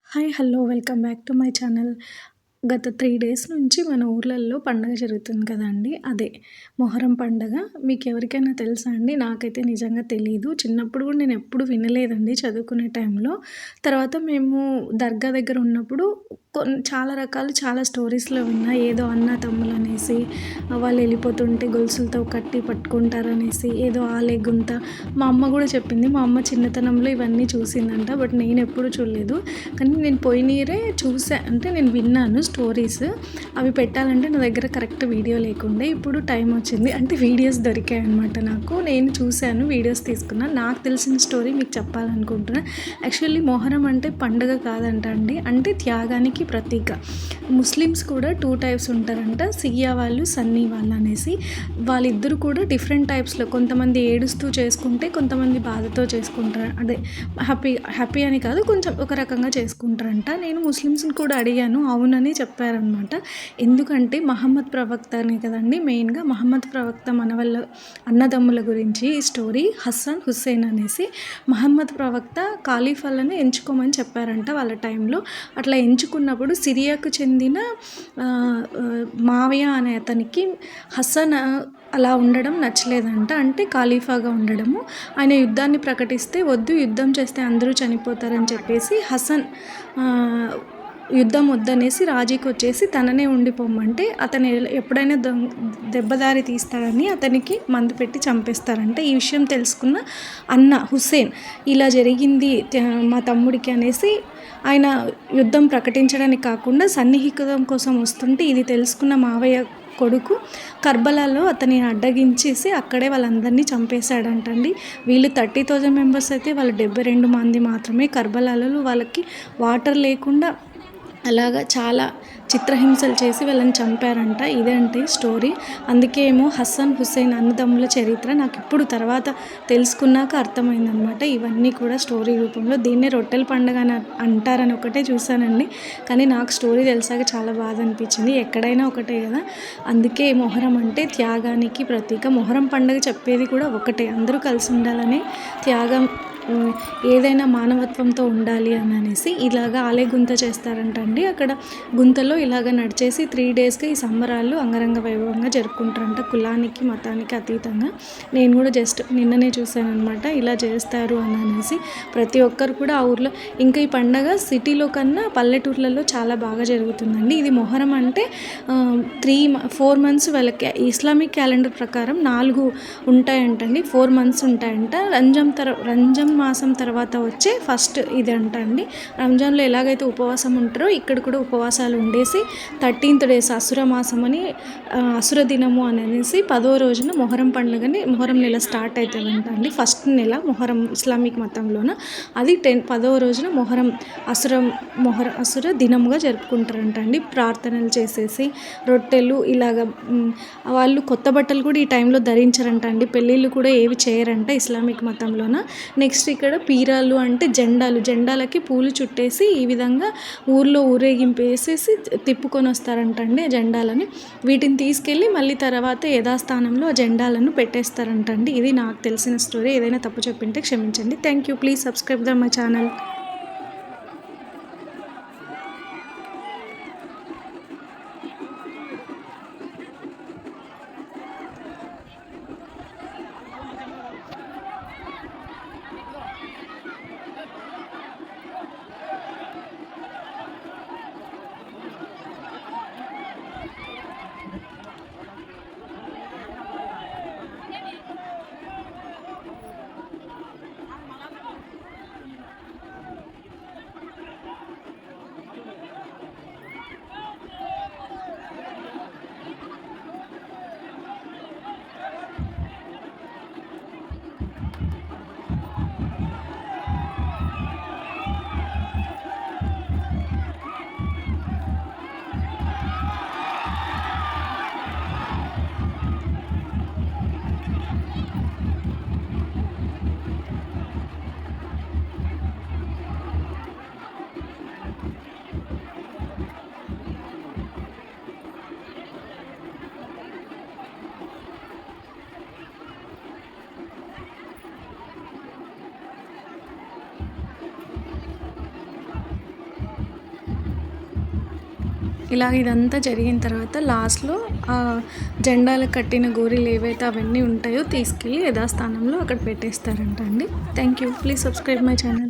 Hi! Hello! Welcome back to my channel. గత 3 days నుంచి మన ఊర్లల్లో పండగ జరుగుతుంది కదండీ! అదే మొహర్రం పండగ. మీకెవరికైనా తెలుసా అండి? నాకైతే నిజంగా తెలీదు. చిన్నప్పుడు కూడా నేనెప్పుడు వినలేదండి చదువుకునే టైంలో. తర్వాత మేము దర్గా దగ్గర ఉన్నప్పుడు చాలా రకాలు చాలా స్టోరీస్‌లో విన్నా. ఏదో అన్న తమ్ములనేసి వాళ్ళు వెళ్ళిపోతుంటే గొలుసులతో కట్టి పట్టుకుంటారనేసి, ఏదో ఆలే గుంత మా అమ్మ గూడా చెప్పింది. మా అమ్మ చిన్నతనంలో ఇవన్నీ చూసిందంట. బట్ నేనెప్పుడు చూడలేదు. కానీ నేను పోయిన ఇయరే చూసా. అంటే నేను విన్నాను స్టోరీస్. అవి పెట్టాలంటే నా దగ్గర కరెక్ట్ వీడియో లేకుండే. ఇప్పుడు టైం వచ్చింది. అంటే వీడియోస్ దొరికాయనమాట నాకు. నేను చూశాను, వీడియోస్ తీసుకున్నా. నాకు తెలిసిన స్టోరీ మీకు చెప్పాలనుకుంటున్నా. యాక్చువల్లీ మొహరం అంటే పండుగ కాదంట అండి. అంటే త్యాగానికి ప్రతీక. ముస్లిమ్స్ కూడా 2 టైప్స్ ఉంటారంట. సియా వాళ్ళు, సన్నీ వాళ్ళు అనేసి. వాళ్ళిద్దరూ కూడా డిఫరెంట్ టైప్స్‌లో కొంతమంది ఏడుస్తూ చేసుకుంటే, కొంతమంది బాధతో చేసుకుంటారు. అదే హ్యాపీ హ్యాపీ అని కాదు, కొంచెం ఒక రకంగా చేసుకుంటారంట. నేను ముస్లిమ్స్‌ని కూడా అడిగాను. అవునని చెప్పారనమాట. ఎందుకంటే మహమ్మద్ ప్రవక్తనే కదండీ మెయిన్‌గా. మహమ్మద్ ప్రవక్త మన వాళ్ళ అన్నదమ్ముల గురించి ఈ స్టోరీ. హసన్, హుస్సేన్ అనేసి మహమ్మద్ ప్రవక్త ఖలీఫాలను ఎంచుకోమని చెప్పారంట వాళ్ళ టైంలో. అట్లా ఎంచుకున్నప్పుడు సిరియాకు చెందిన మావియ అనే అతనికి హసన్ అలా ఉండడం నచ్చలేదంట. అంటే ఖలీఫాగా ఉండడము. ఆయన యుద్ధాన్ని ప్రకటిస్తే, వద్దు యుద్ధం చేస్తే అందరూ చనిపోతారని చెప్పేసి హసన్ యుద్ధం వద్దనేసి రాజీకొచ్చేసి తననే ఉండిపోమ్మంటే, అతను ఎప్పుడైనా దెబ్బదారి తీస్తాడని అతనికి మందు పెట్టి చంపేస్తారంట. ఈ విషయం తెలుసుకున్న అన్న హుస్సేన్ ఇలా జరిగింది మా తమ్ముడికి అనేసి ఆయన యుద్ధం ప్రకటించడానికి కాకుండా సన్నిహితం కోసం వస్తుంటే, ఇది తెలుసుకున్న మావయ్య కొడుకు కర్బలాలో అతనిని అడ్డగించేసి అక్కడే వాళ్ళందరినీ చంపేశాడంటండి. వీళ్ళు 30,000 మెంబర్స్ అయితే వాళ్ళు 72 మంది మాత్రమే. కర్బలాలో వాళ్ళకి వాటర్ లేకుండా అలాగా చాలా చిత్రహింసలు చేసి వాళ్ళని చంపారంట. ఇదే అంటే స్టోరీ. అందుకే ఏమో హసన్, హుస్సేన్ అన్నదమ్ముల చరిత్ర నాకు ఇప్పుడు తర్వాత తెలుసుకున్నాక అర్థమైందనమాట. ఇవన్నీ కూడా స్టోరీ రూపంలో. దీన్నే రొట్టెల పండుగ అని అంటారని ఒకటే చూశానండి. కానీ నాకు స్టోరీ తెలిసాక చాలా బాధ అనిపించింది. ఎక్కడైనా ఒకటే కదా. అందుకే మొహరం అంటే త్యాగానికి ప్రతీక. మొహరం పండుగ చెప్పేది కూడా ఒకటే, అందరూ కలిసి ఉండాలని, త్యాగం ఏదైనా మానవత్వంతో ఉండాలి అని అనేసి ఇలాగ ఆలే గుంత చేస్తారంట అండి. అక్కడ గుంతలో ఇలాగ నడిచేసి 3 డేస్‌గా ఈ సంబరాలు అంగరంగ వైభవంగా జరుపుకుంటారంట. కులానికి, మతానికి అతీతంగా. నేను కూడా జస్ట్ నిన్ననే చూశాననమాట. ఇలా చేస్తారు అని అనేసి. ప్రతి ఒక్కరు కూడా ఆ ఊర్లో ఇంకా ఈ పండగ సిటీలో కన్నా పల్లెటూర్లలో చాలా బాగా జరుగుతుందండి. ఇది మొహరం అంటే 4 మంత్స్ వాళ్ళకి ఇస్లామిక్ క్యాలెండర్ ప్రకారం 4 ఉంటాయంటండి. 4 మంత్స్ ఉంటాయంట. రంజాన్ మాసం తర్వాత వచ్చే ఫస్ట్ ఇది అంట అండి. రంజాన్లో ఎలాగైతే ఉపవాసం ఉంటారో ఇక్కడ కూడా ఉపవాసాలు ఉండేసి 13th డేస్ అసుర మాసం అని అసుర దినము అనేసి 10వ రోజున మొహరం పండుగని మొహరం నెల స్టార్ట్ అవుతుందంట అండి. ఫస్ట్ నెల మొహరం ఇస్లామిక్ మతంలోన. అది 10వ రోజున అసుర దినముగా జరుపుకుంటారంట అండి. ప్రార్థనలు చేసేసి రొట్టెలు ఇలాగ వాళ్ళు కొత్త బట్టలు కూడా ఈ టైంలో ధరించరంట అండి. పెళ్ళిళ్ళు కూడా ఏవి చేయరంట ఇస్లామిక్ మతంలోన. నెక్స్ట్ ఇక్కడ పీరాలు అంటే జెండాలకి పూలు చుట్టేసి ఈ విధంగా ఊర్లో ఊరేగింపు వేసేసి తిప్పుకొని వస్తారంట అండి ఆ జెండాలని. వీటిని తీసుకెళ్ళి మళ్ళీ తర్వాత యథాస్థానంలో ఆ జెండాలను పెట్టేస్తారంట అండి. ఇది నాకు తెలిసిన స్టోరీ. ఏదైనా తప్పు చెప్పింటే క్షమించండి. Thank you. Please subscribe my channel. ఇలా ఇదంతా జరిగిన తర్వాత లాస్ట్‌లో జెండాలకు కట్టిన గోరీలు ఏవైతే అవన్నీ ఉంటాయో తీసుకెళ్ళి యథాస్థానంలో అక్కడ పెట్టేస్తారంట అండి. Thank you. Please subscribe my channel.